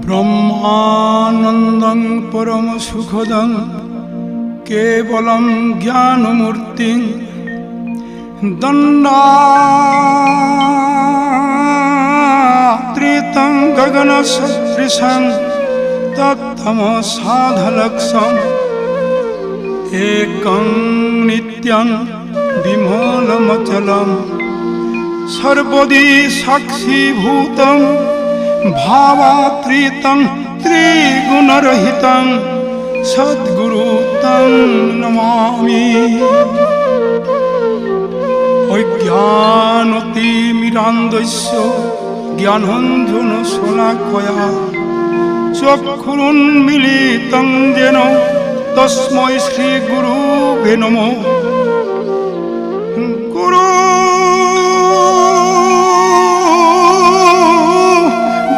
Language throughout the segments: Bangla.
ब्रह्मानन्दं परम सुखदं केवलं ज्ञानमूर्तिं दण्डात्रितं गगनसदृशं तत्तमसाधलक्षम् एकं नित्यं विमलमचलं सर्वदि साक्षीभूतं भावात्रितं त्रिगुणरहितं सद्गुरुं नमामि। अज्ञानतिमिरान्धस्य ज्ञानाञ्जनशलाकया चक्षुरुन्मीलितं येन तस्मै श्रीगुरुवे नमः। गुरु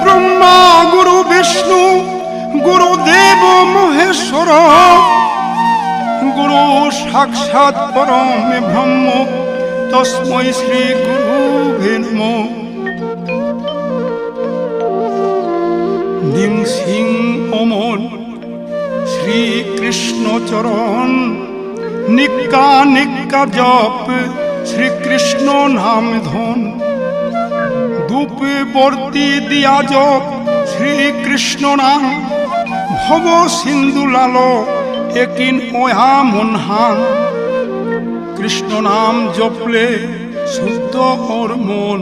ब्रह्मा गुरु विष्णु गुरुदेव महेश्वर गुरु साक्षात् परम ब्रह्म तस्मै श्रीगुरुवे नमः। निंसिं अमन श्री कृष्ण चरण निक्का निक्का जप श्री कृष्ण नाम धन धूप बर्ती दिया जप श्री कृष्ण नाम भव सिंधु लालो एकिन ओया मनहान कृष्ण नाम जपले शुद्ध और मन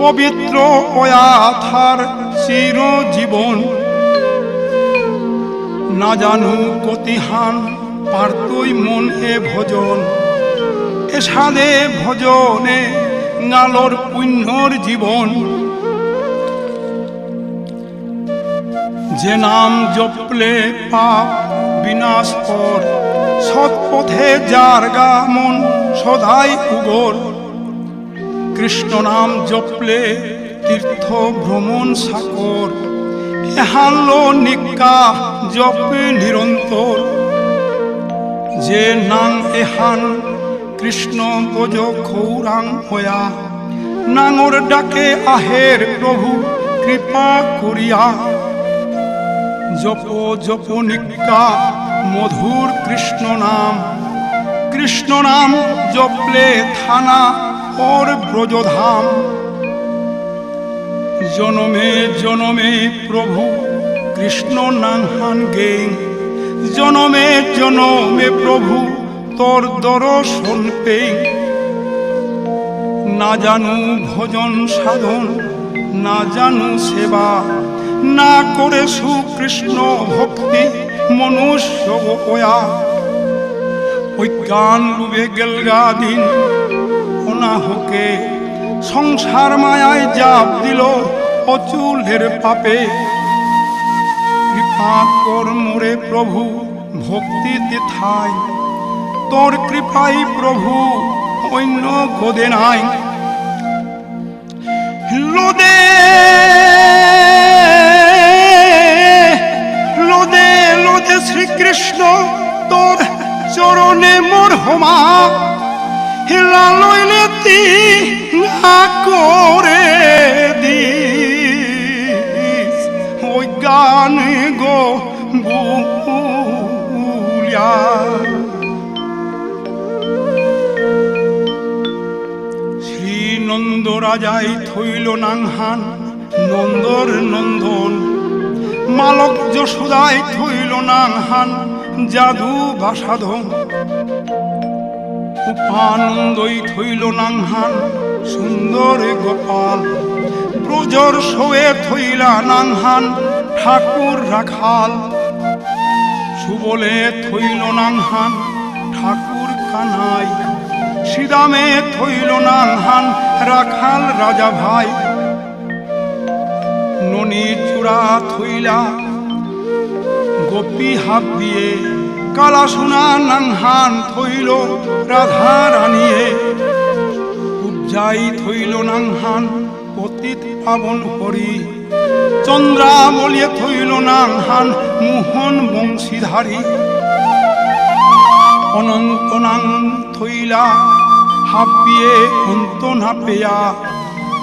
पवित्र ओया थार चिर जीवन ना जानू कतिहान पारतई मन ए भजन एसादे भजने गालोर पुण्यर जीवन जे नाम जपले पाप विनाश कर सत्पथे जार गामन सदाई उगोर कृष्ण नाम जपले तीर्थ भ्रमण साकर एहालो निक्का जप निरंतर जे नाम एहान कृष्ण बज खौरां होया नांगर डाके आहेर प्रभु कृपा करिया जप जप निक्का मधुर कृष्ण नाम जपले थाना और ब्रजधाम जनमे जनमे प्रभु कृष्ण नाम गे जनमे जनमे प्रभु तोर दर्शन पे ना जानू भजन साधन ना जानू सेवा ना करे सुकृष्ण भक्ति मनुष्य ओया ज्ञान लुबे गेलगा दिन अनाहके संसार मायाय जाप दिल अचुलेर पापे कृपा कर मोरे प्रभु भक्ति देखाय तोर कृपाई प्रभु अन्य गोदे नाई लोदे लोदे लोदे श्री कृष्ण तोर चरणे मोर हमा हिला लइले ती ना करे दिस ओई गान गो बुलिया श्री नंद राजाई थইল नांहान नंदर नंदन मालक यशोदाय थইল नांहान जादू बासाधन उपानंदई थইল नांहान सुंदर गोपाल ब्रजर सोए थইला नांहान ठाकुर राखाल सुबले थইল नांहान ठाकुर कानाई श्रीरामे थইল नांहान राखाल राजा भाई ननी चूड़ा थইला गोपी हाथ दिए काला सोना नांहान थইल राधा रानिये उपजाई थইल नांहान पतित पावन हरि चंद्रा बलिए थইल नांहान मोहन बंशीधारी अनंत नां थইला हापिए अंत ना पेया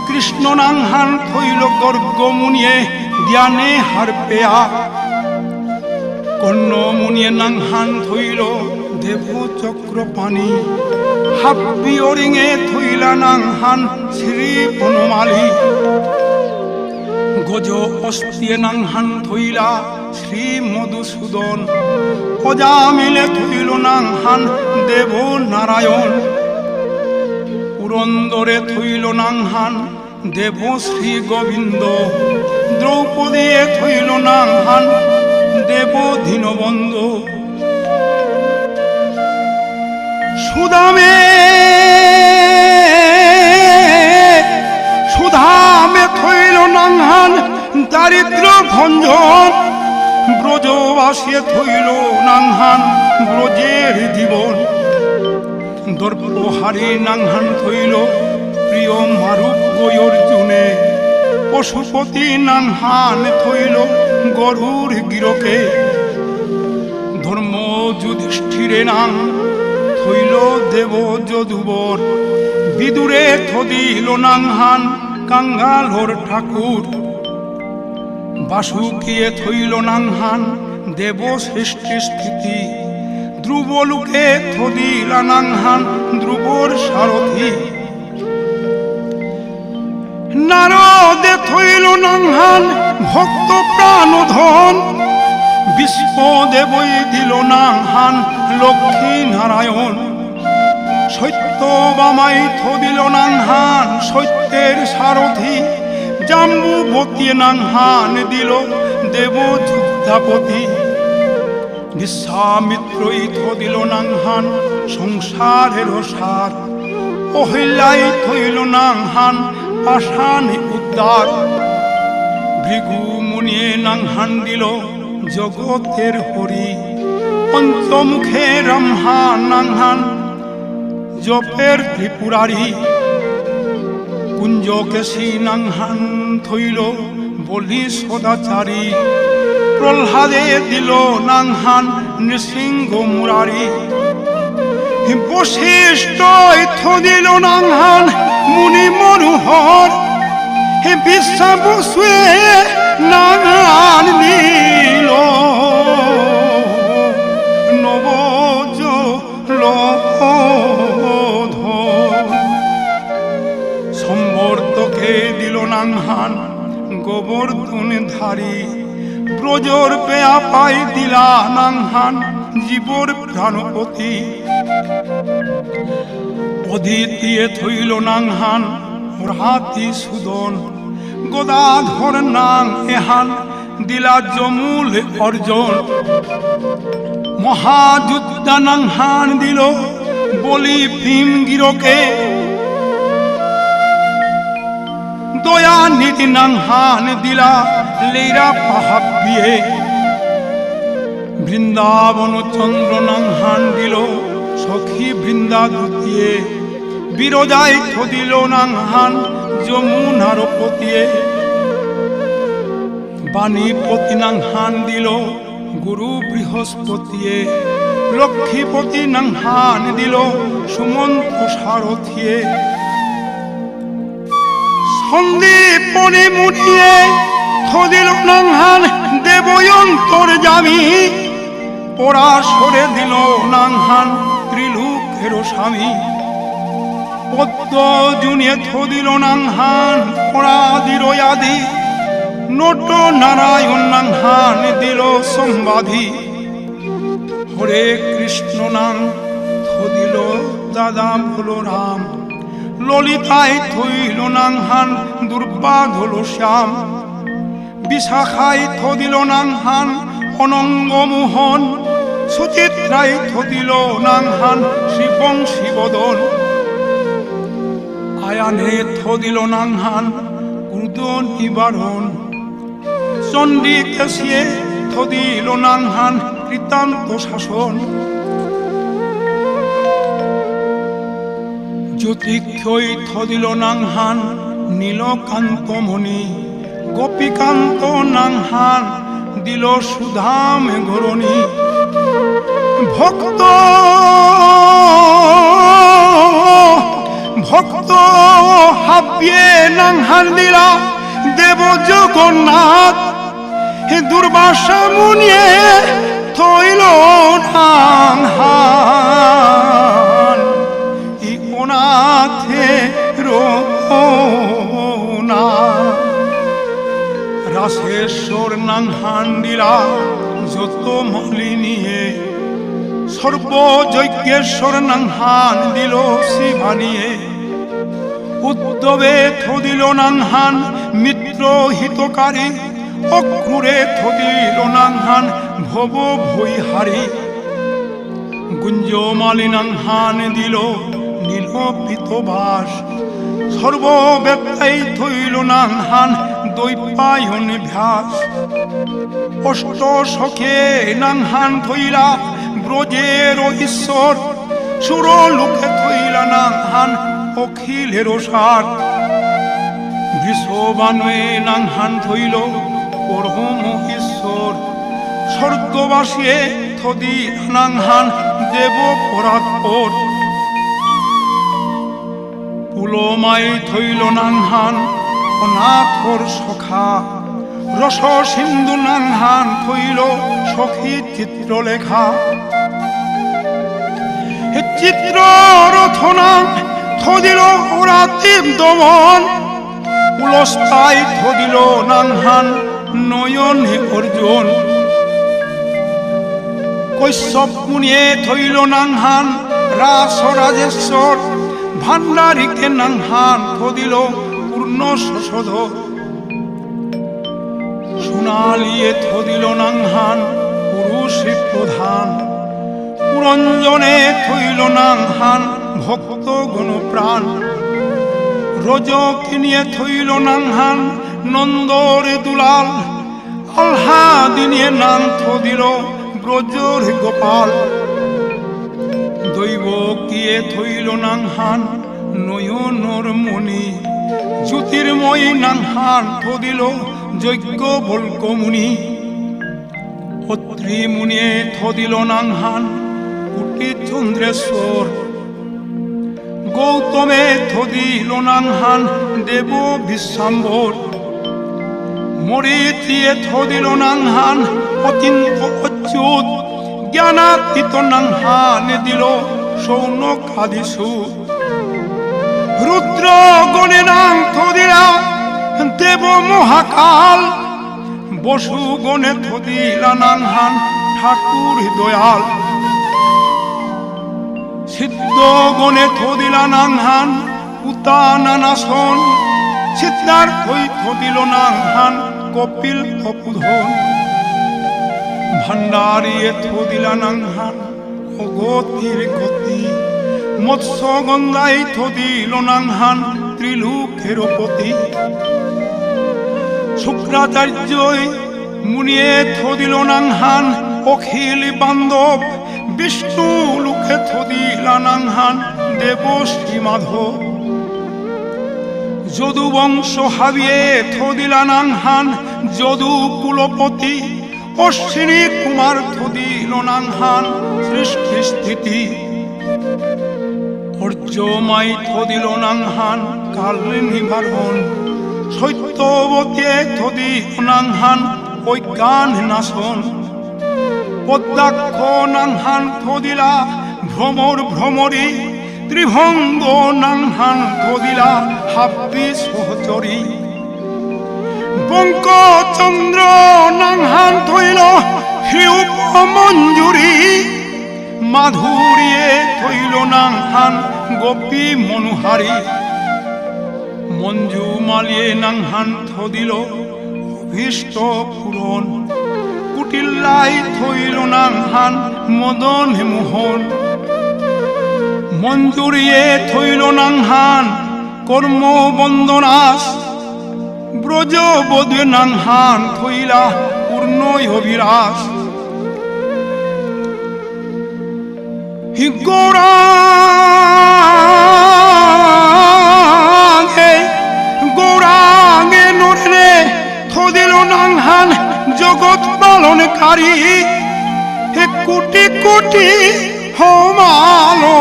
कृष्ण नांहान थইल गर्ग मुनिये জ্ঞানে হার পেয়া কর্ণ মুনিয়ে নাংহান থইল দেব চক্র পানি হাব্বি অরিঙে থইলা নাংহান শ্রী বনমালী গজ অস্তিয়ে নাংহান থইলা শ্রী মধুসূদন অজা মিলে থইল নাংহান দেব নারায়ণ পুরন্দরে থইল নাংহান দেব শ্রী গোবিন্দ দ্রৌপদীয়ে থইল নাংহান দেব দীনবন্ধু সুদামে থইল নাংহান দারিদ্র ভঞ্জন ব্রজবাসী থইল নাংহান ব্রজের জীবন দর্পহারী নাংহান থইল প্রিয় মারুপ অর্জুনে পশুপতি নাংহান থইল গরুর গিরকে ধর্ম যুধিষ্ঠিরে নাং থইল দেব যদুবর বিদুরে থদিল নাংহান কাঙ্গালর ঠাকুর বাসুকিয়ে থইল নাংহান দেব সৃষ্টি স্থিতি ধ্রুবলোকে থদিলা নাংহান ধ্রুবর সারথি নারদে থইল নাংহান ভক্ত প্রাণধন বিশ্বদেবই দিল নাংহান লক্ষ্মী নারায়ণ সত্যবামাই থদিল নাংহান সত্যের সারথি জাম্বুবতী নাংহান দিল দেব যুদ্ধাপতি বিশ্বামিত্রই থদিল নাংহান সংসারের সার অহিল্যাই থইল নাংহান পাষাণ উদ্ধার ভৃগু মুনিয়ে নাংহান দিল জগতের হরি পঞ্চমুখে ব্রহ্মা নাংহান জপের ত্রিপুরারি কুঞ্জকেশী নাংহান থইল বলি সদাচারী প্রহ্লাদে দিল নাংহান নৃসিংহ মুরারি বশিষ্ঠ থদিল নাংহান মুনি মনোহর বিশ্বাবসুয়ে নাংহান দিল নবজ সম্বর্তকে দিল নাংহান গোবর্ধন ধারী ব্রজর পেয়া পাই দিলা নাংহান জীবর প্রাণপতি অদিতিয়ে থইল নাংহান রাতি সুদন গদাধর নাং এহান দিলা জমুল অর্জন মহাযুদ্ধা নাংহান দিল বলি ভীম গিরকে দয়া নীতি নাংহান দিলা লেরা পাহাবিয়ে বৃন্দাবন চন্দ্র নাংহান দিল সখী বৃন্দা দুতিয়ে বিরজায় থদিল নাংহান যমুনার পতিয়ে বাণীপতি নাংহান দিল গুরু বৃহস্পতিয়ে লক্ষ্মীপতি নাংহান দিল সুমন্ত সারথিয়ে সন্দীপনে মুনিয়ে থদিল নাংহান দেবয়ন্তর জামি পরাশরে দিল নাংহান ত্রিলোকের স্বামী পদ্ম জুনিয়ে থদিল নাংহান পরাদির আদি নট নারায়ণ নাংহান দিল সম্বাধি হরে কৃষ্ণ নাম থদিল দাদা বলরাম ললিতায় থইল নাংহান দুর্বাদ হল শ্যাম বিশাখায় থদিল নাংহান অনঙ্গ মোহন সুচিত্রায় থদিল নাংহান শিবংশী বদন আয়ানে থদিল নাংহান ক্রুদ নিবারণ চণ্ডী কেশিয়ে থদিল নাংহান কৃতান্ত শাসন জ্যোতিক্ষয় থদিল নাংহান নীলকান্ত মণি গোপীকান্ত নাংহান দিল সুধাম ঘরণী ভক্ত ভক্ত হাবিয়ে নাংহান দিলা দেব জগন্নাথ হে দুর্বাসা মুনিয়ে থইল নাংহান ই অনাথে রোনা রাসেশ্বর নাংহান দিলা যত মালিনিয়ে সর্বযজ্ঞেশ্বর নাংহান দিল শিবানিয়ে উদ্যবে থদিল নাংহান মিত্র হিতকারী অক্রুরে থদিল নাংহান ভব ভৈহারী গুঞ্জমালি নাংহান দিল নীল পিতবাস সর্বব্যক্তাই থইল নাংহান দৈপায়ন ভ্যাস অষ্ট সখে নাংহান থইলা ব্রজের ঈশ্বর সুর লোকে থইলা নাংহান অখিলের সার বৃষবানয়ে নাংহান থইল পরম ঈশ্বর স্বর্গবাসিয়ে থদি নাংহান দেব পরাৎপর পুলমাই থইল নাংহান অনাথর সখা রস সিন্ধু নাংহান থইল সখী চিত্রলেখা চিত্র রথনা থদিল ওরাতিব দমন পুলস্তাই থদিল নাংহান নয়ন অর্জুন কৈশ্যপ মুনিয়ে থইল নাংহান রাস রাজেশ্বর ভান্ডারিকে নাংহান থদিল পূর্ণ শশধ সোনালিয়ে থদিল নাংহান পুরুষে প্রধান পুরঞ্জনে থইল নাংহান ভক্ত গণপ্রাণ রজকিনিয়ে থইল নাংহান নন্দর দুলাল আল্হাদিনিয়ে নাম থদিল ব্রজর গোপাল দৈব কিয়ে থইল নাংহান নয়নর মণি জ্যোতির্ময়ী নাংহান থদিল যজ্ঞ বল্ক মুনি অত্রি মুনিয়ে থদিল নাংহান কোটি চন্দ্রেশ্বর গৌতমে থদিল নাংহান দেব বিশ্বাম্বর মরিচিয়ে থদিল নাংহান অচিন্ত অচ্যুত জ্ঞানাতীত নাংহান দিল সৌনক আদিসু রুদ্র গণে নাং থদিলা দেব মহাকাল বসু গণে থদিলা নাংহান ঠাকুর দয়াল সিদ্ধ গণে থদিলা নাংহান পুতা নানাসন সিদ্ধার্থই থদিল নাংহান কপিল তপুধন ভান্ডারিয়ে থদিলা নাংহান অগতির গতি মৎস্য গঙ্গাই থদিল নাংহান ত্রিলোকের পতি শুক্রাচার্যই মুনিয়ে থদিল নাংহান অখিল বান্ধব বিষ্ণু লোকে থদিলা নাংহান দেব শ্রী মাধব যদু বংশ হাবিয়ে থদিলা নাংহান যদু কুলপতি অশ্বিনী কুমার থদিল নাংহান সৃষ্টি স্থিতি অর্যমাই থদিল নাংহান কাল নিবারণ সত্যবতী থদিল নাংহান অজ্ঞান নাশন পদ্মাক্ষ নাংহান থদিলা ভ্রমর ভ্রমরী ত্রিভঙ্গ নাংহান থদিলা হাব্বি সহচরী বঙ্কচন্দ্র নাংহান থইল হিউপ মঞ্জুরি মাধুরীয়ে থইল নাংহান গোপী মনোহারী মঞ্জু মালিয়ে নাংহান থদিল অভীষ্ট পূরণ কুটিল্লাই থইল নাংহান মদন মোহন মঞ্জুরিয়ে থইল নাংহান কর্ম বন্দনাস ব্রজ বধু নাংহান থইলা পূর্ণ অবিরাস গৌরাঙ্গে নরে থদিল নাংহান জগৎ পালনকারী কোটি কোটি হমালো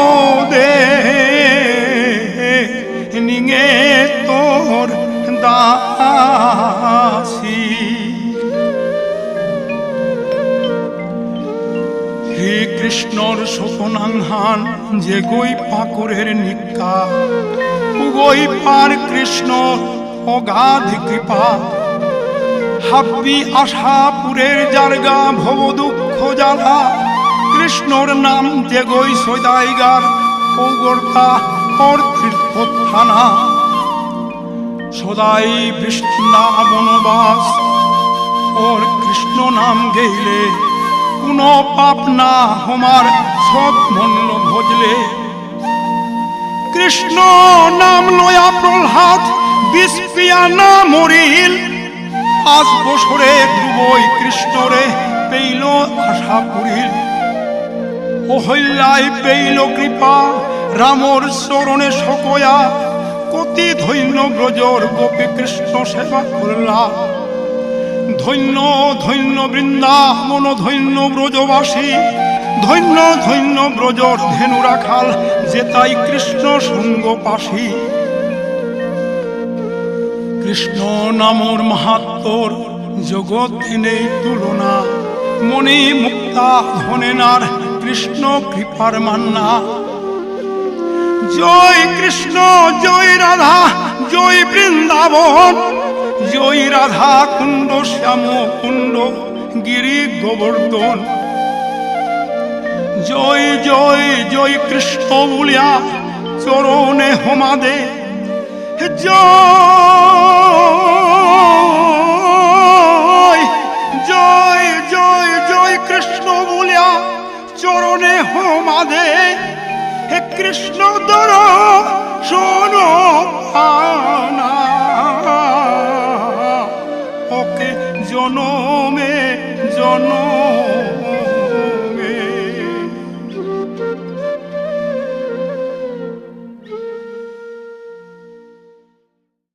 দে নিঙে তোর দাসী কৃষ্ণর শতনাংহান যে গই পাকুরের নিকা উগই পার কৃষ্ণ অগাধ কৃপা হাব্বি আশাপুরের জারগা ভব দুঃখ জ্বালা কৃষ্ণর নাম যে গই সদাইগার পৌগর্তা ওর তীর্থস্থানা সদাই বৃষ্ণা বনবাস ওর কৃষ্ণ নাম গেইলে কোনো পাপ না হমার সব মন্ন ভজলে কৃষ্ণ নাম লয়া প্রহ্লাদ বিষ পিয়া না মরিল 5 বছরে ধ্রুবই কৃষ্ণরে পেইল আশা পুরিল অহল্যায় পেইল কৃপা রামর চরণে সকয়া কতি ধন্য ব্রজর গোপী কৃষ্ণ সেবা করলা ধন্য ধন্য বৃন্দাবন ধন্য ব্রজবাসী ধন্য ধন্য ব্রজর ধেনু রাখাল যে তাই কৃষ্ণ সঙ্গ পাশী কৃষ্ণ নামর মাহাত্মর জগৎ নেই তুলনা মনি মুক্তা ধনেনার কৃষ্ণ কৃপার মান্না জয় কৃষ্ণ জয় রাধা জয় বৃন্দাবন জয় রাধা কুণ্ড শ্যাম কুণ্ড গিরি গোবর্ধন জয় জয় জয় কৃষ্ণ বলিয়া চরণে হমাদে জয় জয় জয় জয় কৃষ্ণ বলিয়া চরণে হমাদে হে কৃষ্ণ দর শোন পানা ওকে জনমে জনম